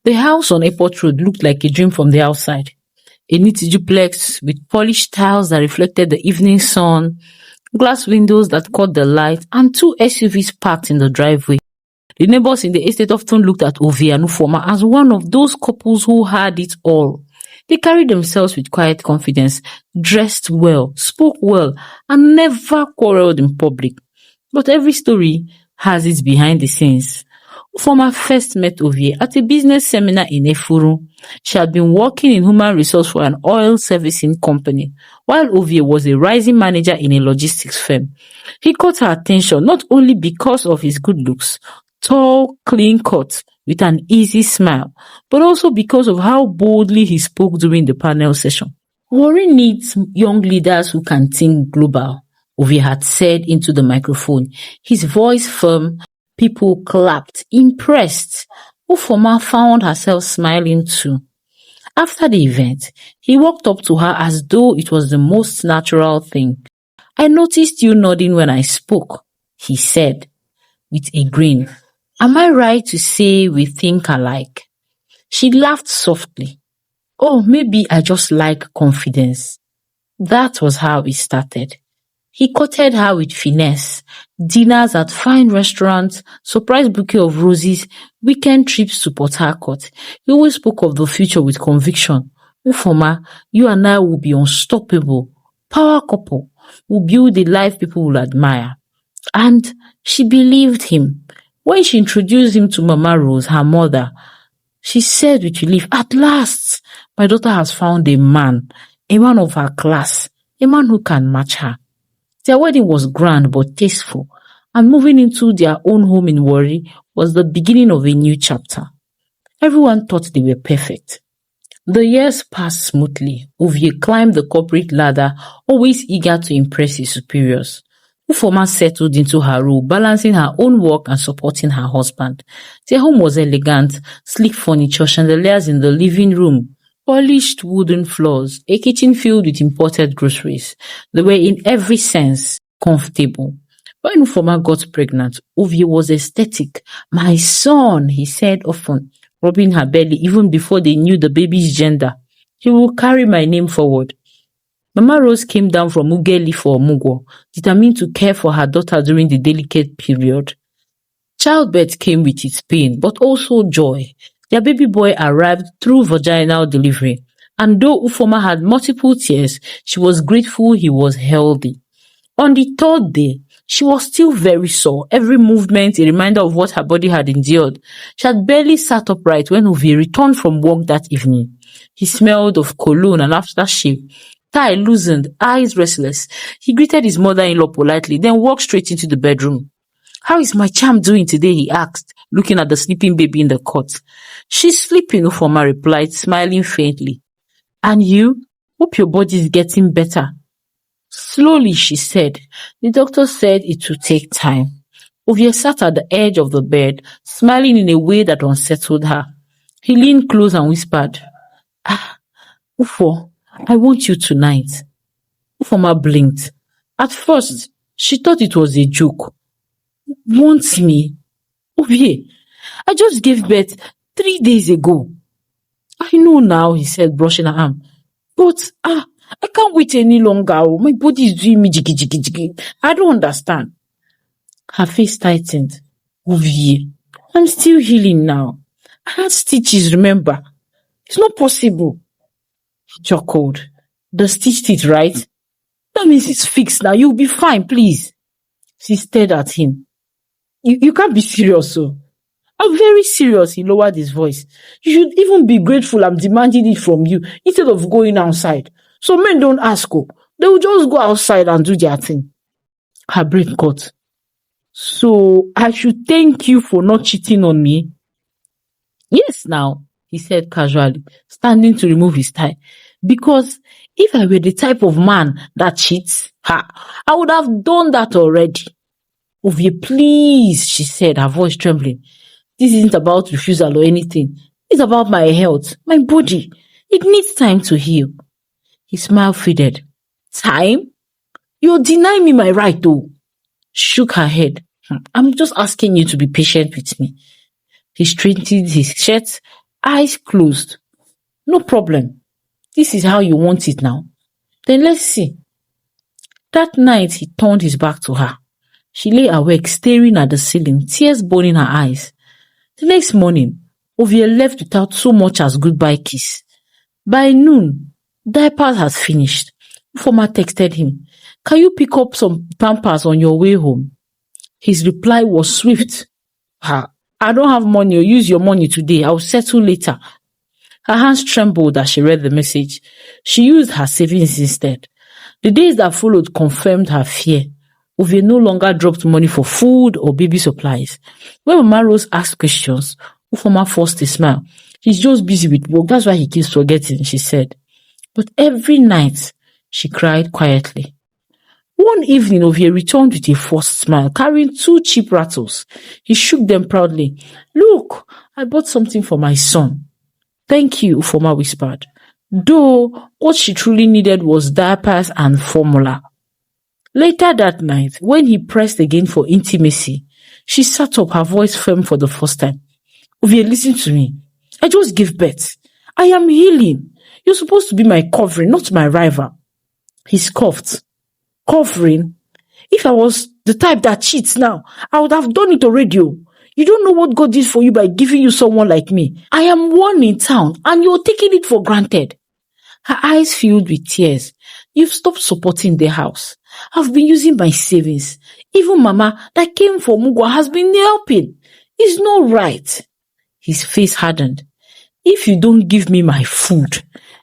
The house on Airport Road looked like a dream from the outside. A neat duplex with polished tiles that reflected the evening sun, glass windows that caught the light, and two SUVs parked in the driveway. The neighbors in the estate often looked at Ovi and Ufoma as one of those couples who had it all. They carried themselves with quiet confidence, dressed well, spoke well, and never quarreled in public. But every story has its behind the scenes. Ufoma first met Ovie at a business seminar in Efuru. She had been working in human resource for an oil servicing company, while Ovie was a rising manager in a logistics firm. He caught her attention not only because of his good looks, tall, clean cut, with an easy smile, but also because of how boldly he spoke during the panel session. Warri needs young leaders who can think global, Ovie had said into the microphone, his voice firm. People clapped, impressed. Ufoma found herself smiling too. After the event, he walked up to her as though it was the most natural thing. "I noticed you nodding when I spoke," he said, with a grin. "Am I right to say we think alike?" She laughed softly. "Oh, maybe I just like confidence." That was how it started. He courted her with finesse, dinners at fine restaurants, surprise bouquet of roses, weekend trips to Port Harcourt. He always spoke of the future with conviction. "Ufoma, you and I will be unstoppable. Power couple. We'll build a life people will admire." And she believed him. When she introduced him to Mama Rose, her mother, she said with relief, "At last, my daughter has found a man of her class, a man who can match her." Their wedding was grand but tasteful, and moving into their own home in Warri was the beginning of a new chapter. Everyone thought they were perfect. The years passed smoothly. Ovie climbed the corporate ladder, always eager to impress his superiors. Ufoma settled into her role, balancing her own work and supporting her husband. Their home was elegant, sleek furniture, chandeliers in the living room, polished wooden floors, a kitchen filled with imported groceries. They were in every sense comfortable. When Ufoma got pregnant, Ovie was ecstatic. "My son," he said often, rubbing her belly even before they knew the baby's gender. "He will carry my name forward." Mama Rose came down from Ugeli for Omugwo, determined to care for her daughter during the delicate period. Childbirth came with its pain, but also joy. Their baby boy arrived through vaginal delivery, and though Ufoma had multiple tears, she was grateful he was healthy. On the third day, she was still very sore, every movement a reminder of what her body had endured. She had barely sat upright when Ovie returned from work that evening. He smelled of cologne and aftershave, tie loosened, eyes restless. He greeted his mother-in-law politely, then walked straight into the bedroom. "How is my charm doing today?" he asked, looking at the sleeping baby in the cot. "She's sleeping," Ufoma replied, smiling faintly. "And you? Hope your body is getting better." "Slowly," she said. "The doctor said it would take time." Ovie sat at the edge of the bed, smiling in a way that unsettled her. He leaned close and whispered, "Ufo, I want you tonight." Ufoma blinked. At first, she thought it was a joke. "Want me? Ovie, I just gave birth 3 days ago." "I know now," he said, brushing her arm. "But, I can't wait any longer. My body is doing me jiggy jiggy jiggy. I don't understand." Her face tightened. "Ovie, I'm still healing now. I had stitches, remember? It's not possible." He chuckled. "The stitched it, right? That means it's fixed now. You'll be fine, please." She stared at him. You can't be serious, so." "I'm very serious," he lowered his voice. "You should even be grateful I'm demanding it from you instead of going outside. So men don't ask, they will just go outside and do their thing." Her breath caught. "So I should thank you for not cheating on me?" "Yes, now," he said casually, standing to remove his tie. "Because if I were the type of man that cheats, I would have done that already." "Ovie, please," she said, her voice trembling. "This isn't about refusal or anything. It's about my health, my body. It needs time to heal." His smile faded. "Time? You're denying me my right, though." She shook her head. "I'm just asking you to be patient with me." He straightened his shirt eyes closed. No problem. This is how you want it now. Then let's see. That night he turned his back to her. She lay awake, staring at the ceiling, tears burning her eyes. The next morning, Ovie left without so much as goodbye kiss. By noon, diapers had finished. Ufoma texted him, "Can you pick up some pampers on your way home?" His reply was swift. "I don't have money, or use your money today. I'll settle later." Her hands trembled as she read the message. She used her savings instead. The days that followed confirmed her fear. Ovie no longer dropped money for food or baby supplies. When Mama Rose asked questions, Ufoma forced a smile. "He's just busy with work, that's why he keeps forgetting," she said. But every night, she cried quietly. One evening, Ovie returned with a forced smile, carrying 2 cheap rattles. He shook them proudly. "Look, I bought something for my son." "Thank you," Ufoma whispered. Though what she truly needed was diapers and formula. Later that night, when he pressed again for intimacy, she sat up, her voice firm for the first time. "Ovie, listen to me. I just gave birth. I am healing. You're supposed to be my covering, not my rival." He scoffed. "Covering? If I was the type that cheats now, I would have done it already. You don't know what God did for you by giving you someone like me. I am one in town, and you're taking it for granted." Her eyes filled with tears. "You've stopped supporting the house. I've been using my savings. Even Mama that came for Mugwa has been helping. It's not right." His face hardened. "If you don't give me my food,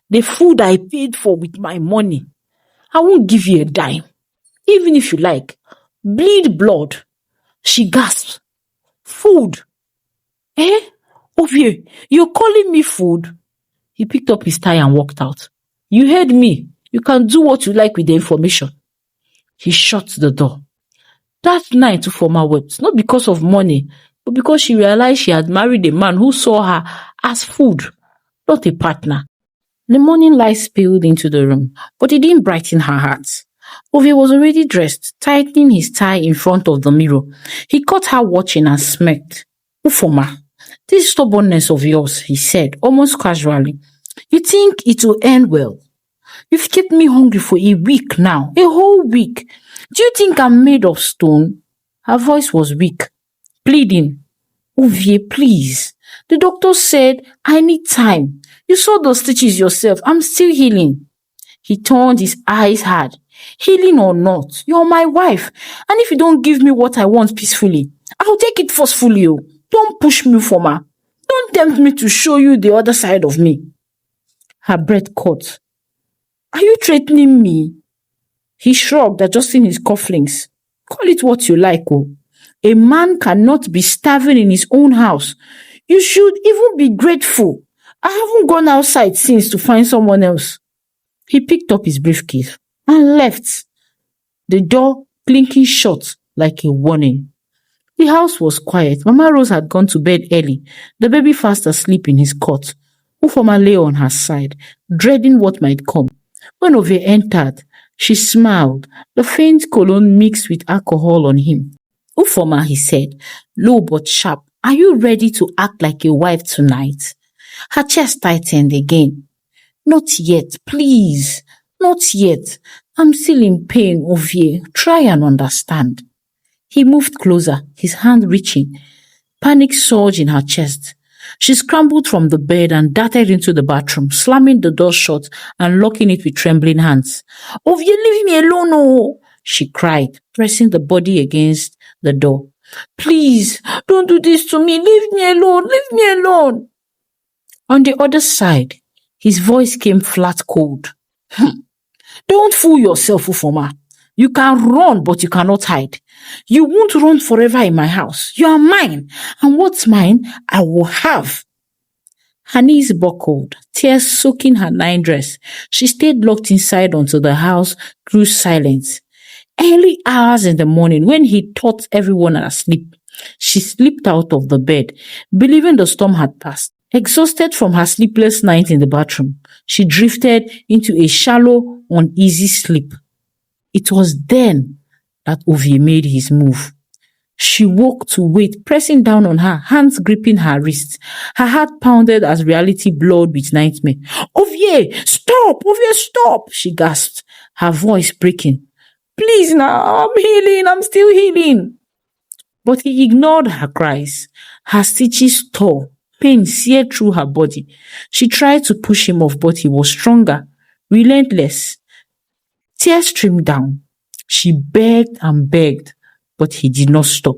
the food I paid for with my money, I won't give you a dime. Even if you like, bleed blood." She gasped. "Food? Eh? Ovie, you're calling me food?" He picked up his tie and walked out. "You heard me. You can do what you like with the information." He shut the door. That night, Ufoma wept, not because of money, but because she realized she had married a man who saw her as food, not a partner. The morning light spilled into the room, but it didn't brighten her heart. Ovie was already dressed, tightening his tie in front of the mirror. He caught her watching and smirked. "Ufoma, this stubbornness of yours," he said, almost casually. "You think it will end well? You've kept me hungry for a week now, a whole week. Do you think I'm made of stone?" Her voice was weak, pleading. "Ovie, please. The doctor said I need time. You saw the stitches yourself. I'm still healing." He turned his eyes hard. "Healing or not, you're my wife. And if you don't give me what I want peacefully, I'll take it forcefully. Don't push me, Ufoma. Don't tempt me to show you the other side of me." Her breath caught. "Are you threatening me?" He shrugged, adjusting his cufflinks. "Call it what you like, oh. A man cannot be starving in his own house. You should even be grateful. I haven't gone outside since to find someone else." He picked up his briefcase and left, the door clinking shut like a warning. The house was quiet. Mama Rose had gone to bed early, the baby fast asleep in his cot. Ufoma lay on her side, dreading what might come. When Ovie entered, she smiled, the faint cologne mixed with alcohol on him. "Ufoma," he said, low but sharp, "are you ready to act like a wife tonight?" Her chest tightened again. "Not yet, please. Not yet. I'm still in pain, Ovie. Try and understand." He moved closer, his hand reaching. Panic surged in her chest. She scrambled from the bed and darted into the bathroom, slamming the door shut and locking it with trembling hands. "Ovie, leave me alone, oh!" she cried, pressing the body against the door. "Please, don't do this to me. Leave me alone. Leave me alone." On the other side, his voice came flat cold. "Don't fool yourself, Ufoma. You can run, but you cannot hide. You won't run forever in my house. You are mine, and what's mine, I will have." Her knees buckled, tears soaking her nightdress. She stayed locked inside until the house grew silent. Early hours in the morning, when he thought everyone was asleep, she slipped out of the bed, believing the storm had passed. Exhausted from her sleepless night in the bathroom, she drifted into a shallow, uneasy sleep. It was then that Ovie made his move. She woke to weight pressing down on her, hands gripping her wrists. Her heart pounded as reality blurred with nightmare. Ovie, stop! Ovie, stop! She gasped, her voice breaking. Please now, I'm healing, I'm still healing. But he ignored her cries. Her stitches tore, pain seared through her body. She tried to push him off, but he was stronger, relentless. Tears streamed down. She begged and begged, but he did not stop.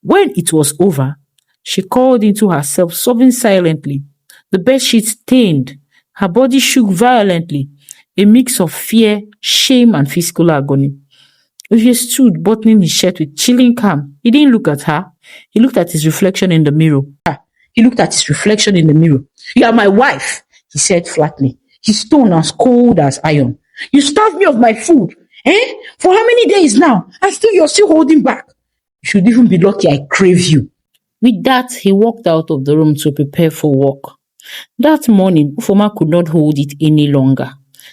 When it was over, she called into herself, sobbing silently. The bedsheet stained. Her body shook violently, a mix of fear, shame, and physical agony. He stood, buttoning his shirt with chilling calm. He didn't look at her. He looked at his reflection in the mirror. He looked at his reflection in the mirror. You are my wife, he said flatly, his tone as cold as iron. You starved me of my food. Eh? For how many days now? And still you're still holding back. You should even be lucky I crave you. With that, he walked out of the room to prepare for work. That morning, Ufoma could not hold it any longer.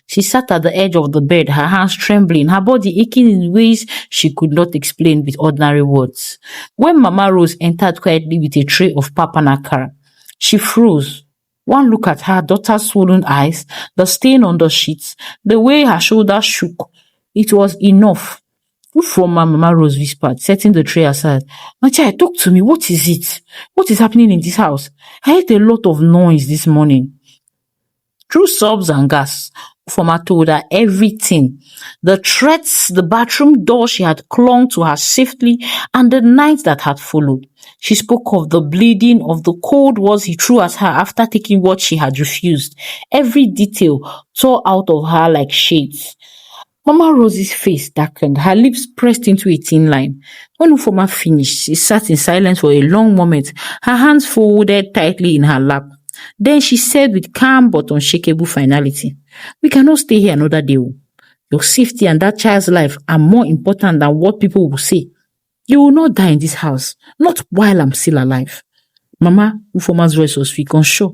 She sat at the edge of the bed, her hands trembling, her body aching in ways she could not explain with ordinary words. When Mama Rose entered quietly with a tray of pap and akara, she froze. One look at her daughter's swollen eyes, the stain on the sheets, the way her shoulders shook. It was enough. Ufoma, Mama Rose whispered, setting the tray aside. My child, talk to me. What is it? What is happening in this house? I heard a lot of noise this morning. Through sobs and gasps, Ufoma told her everything. The threats, the bathroom door she had clung to her safely, and the night that had followed. She spoke of the bleeding, of the cold words he threw at her after taking what she had refused. Every detail tore out of her like shades. Mama Rose's face darkened, her lips pressed into a thin line. When Ufoma finished, she sat in silence for a long moment, her hands folded tightly in her lap. Then she said with calm but unshakable finality, we cannot stay here another day. Your safety and that child's life are more important than what people will say. You will not die in this house, not while I'm still alive. Mama, Ufoma's voice was weak, unsure.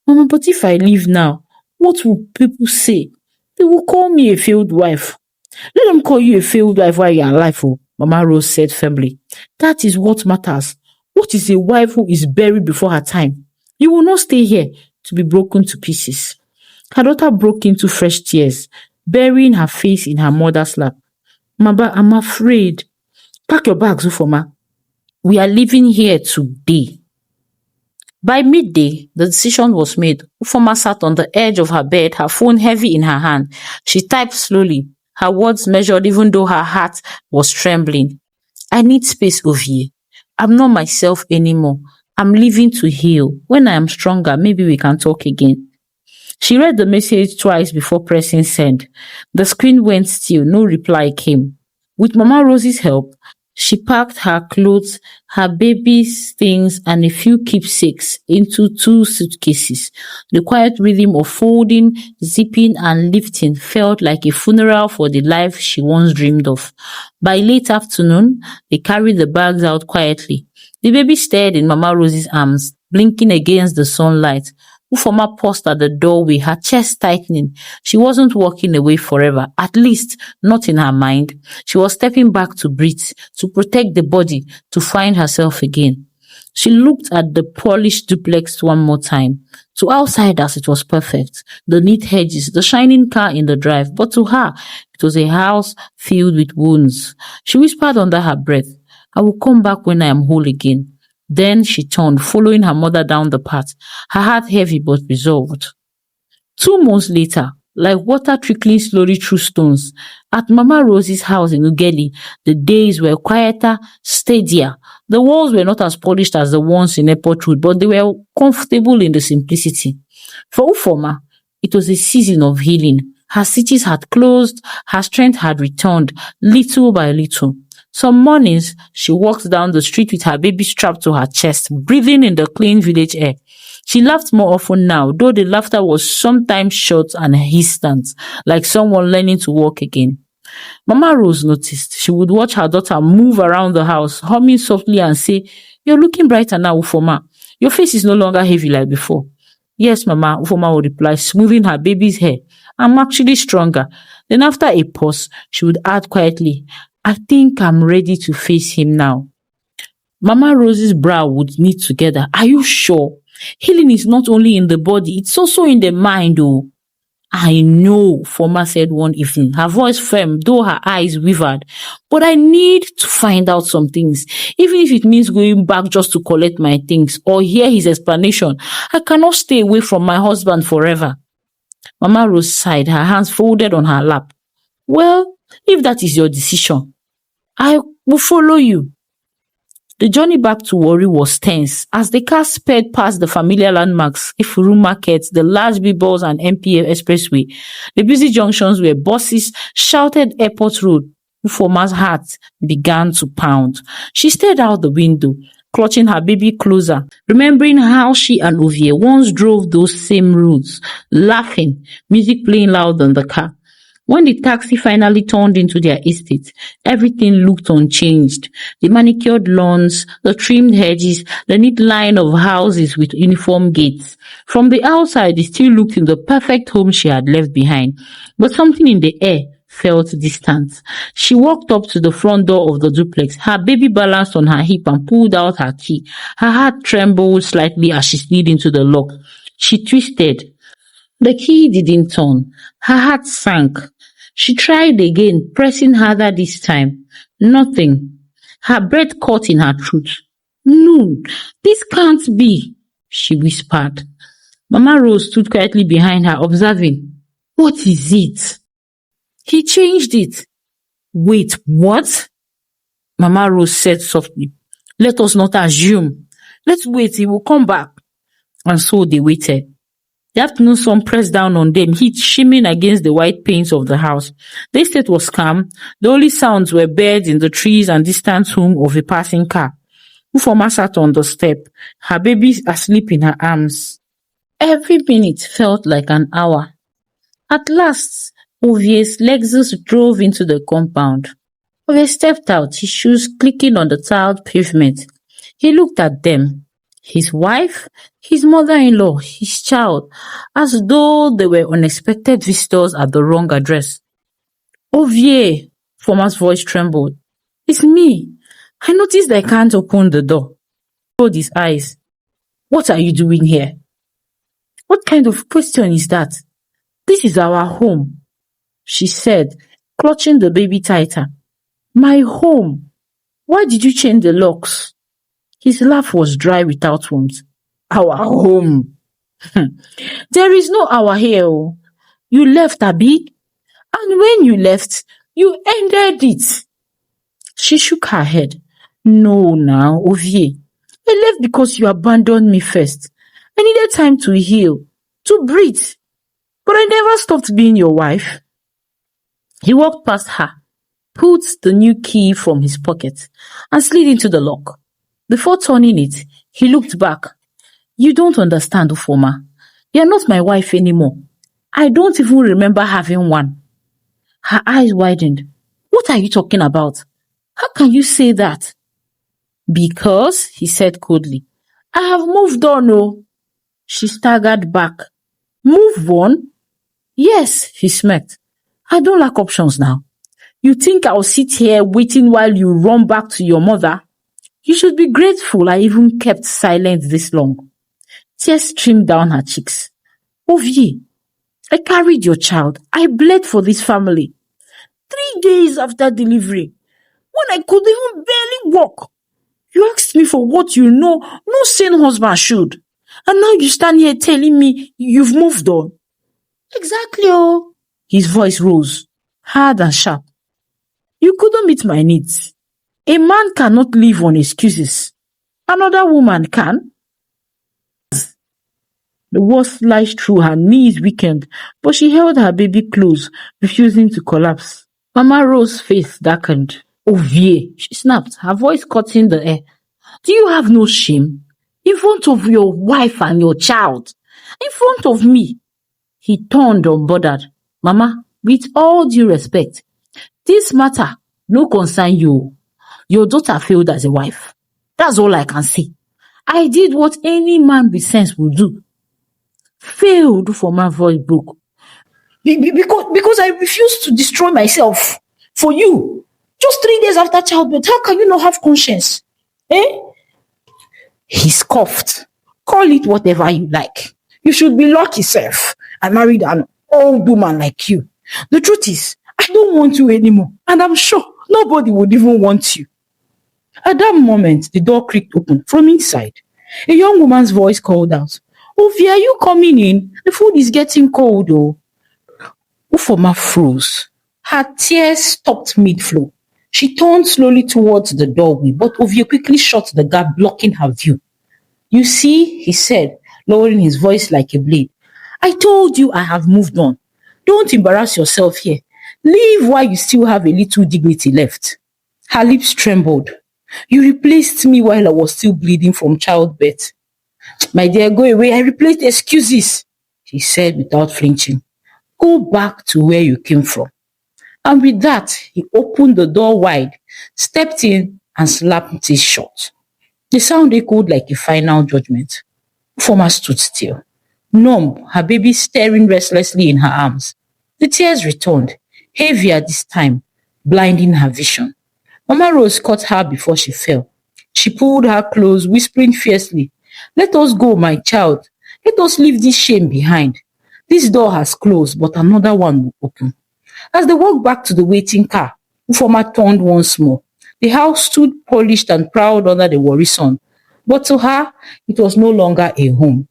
Mama, but if I leave now, what will people say? They will call me a failed wife. Let them call you a failed wife while you're alive, Mama Rose said firmly. That is what matters. What is a wife who is buried before her time? You will not stay here to be broken to pieces. Her daughter broke into fresh tears, burying her face in her mother's lap. Mama, I'm afraid. Pack your bags, Ufoma. We are leaving here today. By midday, the decision was made. Ufoma sat on the edge of her bed, her phone heavy in her hand. She typed slowly, her words measured even though her heart was trembling. I need space, Ovie. I'm not myself anymore. I'm leaving to heal. When I am stronger, maybe we can talk again. She read the message twice before pressing send. The screen went still, no reply came. With Mama Rose's help, she packed her clothes, her baby's things, and a few keepsakes into 2 suitcases. The quiet rhythm of folding, zipping, and lifting felt like a funeral for the life she once dreamed of. By late afternoon, they carried the bags out quietly. The baby stared in Mama Rose's arms, blinking against the sunlight. Ufoma paused at the doorway, her chest tightening. She wasn't walking away forever, at least not in her mind. She was stepping back to breathe, to protect the body, to find herself again. She looked at the polished duplex one more time. To outsiders, it was perfect. The neat hedges, the shining car in the drive, but to her, it was a house filled with wounds. She whispered under her breath, I will come back when I am whole again. Then she turned, following her mother down the path, her heart heavy but resolved. 2 months later, like water trickling slowly through stones, at Mama Rose's house in Ughelli, the days were quieter, steadier. The walls were not as polished as the ones in Airport Road, but they were comfortable in the simplicity. For Ufoma, it was a season of healing. Her stitches had closed, her strength had returned, little by little. Some mornings, she walked down the street with her baby strapped to her chest, breathing in the clean village air. She laughed more often now, though the laughter was sometimes short and hesitant, like someone learning to walk again. Mama Rose noticed. She would watch her daughter move around the house, humming softly and say, You're looking brighter now, Ufoma. Your face is no longer heavy like before. Yes, Mama, Ufoma would reply, smoothing her baby's hair. I'm actually stronger. Then after a pause, she would add quietly, I think I'm ready to face him now. Mama Rose's brow would knit together. Are you sure? Healing is not only in the body, it's also in the mind, oh. I know, Foma said one evening, her voice firm, though her eyes wavered. But I need to find out some things. Even if it means going back just to collect my things or hear his explanation, I cannot stay away from my husband forever. Mama Rose sighed, her hands folded on her lap. Well, if that is your decision, I will follow you. The journey back to Warri was tense as the car sped past the familiar landmarks, Ifuru Market, the large billboards and MPA Expressway. The busy junctions where buses shouted Airport Road. Ufoma's heart began to pound. She stared out the window, clutching her baby closer, remembering how she and Ovie once drove those same roads, laughing, music playing loud in the car. When the taxi finally turned into their estate, everything looked unchanged. The manicured lawns, the trimmed hedges, the neat line of houses with uniform gates. From the outside, it still looked in the perfect home she had left behind, but something in the air felt distant. She walked up to the front door of the duplex, her baby balanced on her hip and pulled out her key. Her heart trembled slightly as she slid into the lock. She twisted. The key didn't turn. Her heart sank. She tried again, pressing harder this time. Nothing. Her breath caught in her throat. No, this can't be, she whispered. Mama Rose stood quietly behind her, observing. What is it? He changed it. Wait, what? Mama Rose said softly. Let us not assume. Let's wait, he will come back. And so they waited. The afternoon sun pressed down on them, heat shimmering against the white panes of the house. The estate was calm. The only sounds were birds in the trees and distant hum of a passing car. Ufoma sat on the step, her baby asleep in her arms. Every minute felt like an hour. At last, Ovie's Lexus drove into the compound. Ovie stepped out, his shoes clicking on the tiled pavement. He looked at them. His wife, his mother-in-law, his child, as though they were unexpected visitors at the wrong address. Ovie, Foma's voice trembled. It's me. I noticed I can't open the door. He rolled his eyes. What are you doing here? What kind of question is that? This is our home, she said, clutching the baby tighter. My home. Why did you change the locks? His laugh was dry without warmth. Our home. There is no our here. You left, Abi. And when you left, you ended it. She shook her head. No, now, Ovie. I left because you abandoned me first. I needed time to heal, to breathe. But I never stopped being your wife. He walked past her, pulled the new key from his pocket, and slid into the lock. Before turning it, he looked back. You don't understand, Ufoma. You're not my wife anymore. I don't even remember having one. Her eyes widened. What are you talking about? How can you say that? Because, he said coldly, I have moved on, oh. She staggered back. Move on? Yes, he smirked. I don't lack options now. You think I'll sit here waiting while you run back to your mother? You should be grateful I even kept silent this long. Tears streamed down her cheeks. Ovie, I carried your child. I bled for this family. 3 days after delivery, when I could even barely walk, you asked me for what you know no sane husband should. And now you stand here telling me you've moved on. Exactly, oh. His voice rose, hard and sharp. You couldn't meet my needs. A man cannot live on excuses. Another woman can. The words sliced through her knees weakened, but she held her baby close, refusing to collapse. Mama Rose's face darkened. Ovie, she snapped, her voice cutting the air. Do you have no shame? In front of your wife and your child. In front of me. He turned unbothered. Mama, with all due respect, this matter no concern you. Your daughter failed as a wife. That's all I can say. I did what any man with sense would do. Failed, for my voice broke. Because I refused to destroy myself for you. Just 3 days after childbirth, how can you not have conscience? Eh? He scoffed. Call it whatever you like. You should be lucky, self. I married an old woman like you. The truth is, I don't want you anymore, and I'm sure nobody would even want you. At that moment, the door creaked open from inside. A young woman's voice called out, Ovi, are you coming in? The food is getting cold, oh. Ufoma froze. Her tears stopped mid-flow. She turned slowly towards the doorway, but Ovie quickly shut the gap, blocking her view. You see, he said, lowering his voice like a blade. I told you I have moved on. Don't embarrass yourself here. Leave while you still have a little dignity left. Her lips trembled. You replaced me while I was still bleeding from childbirth. My dear, go away. I replaced excuses, he said without flinching. Go back to where you came from. And with that, he opened the door wide, stepped in, and slapped it shut. The sound echoed like a final judgment. Ufoma stood still, numb, her baby staring restlessly in her arms. The tears returned, heavier this time, blinding her vision. Mama Rose caught her before she fell. She pulled her close, whispering fiercely, Let us go, my child. Let us leave this shame behind. This door has closed, but another one will open. As they walked back to the waiting car, Ufoma turned once more. The house stood polished and proud under the worry sun. But to her, it was no longer a home.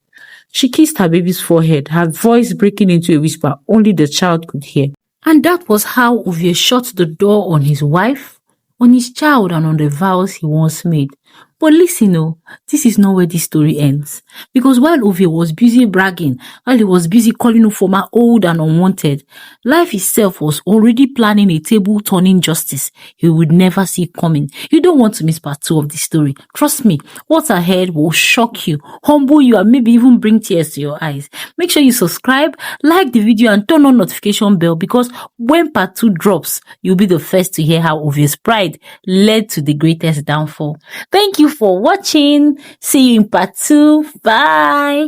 She kissed her baby's forehead, her voice breaking into a whisper only the child could hear. And that was how Ovie shut the door on his wife, on his child, and on the vows he once made. But listen, oh, this is not where this story ends. Because while Ovie was busy bragging, while he was busy calling Ufoma old and unwanted, life itself was already planning a table-turning justice he would never see coming. You don't want to miss part 2 of this story. Trust me, what's ahead will shock you, humble you, and maybe even bring tears to your eyes. Make sure you subscribe, like the video, and turn on notification bell, because when part 2 drops, you'll be the first to hear how Ovie's pride led to the greatest downfall. Thank you for watching. See you in part 2. Bye.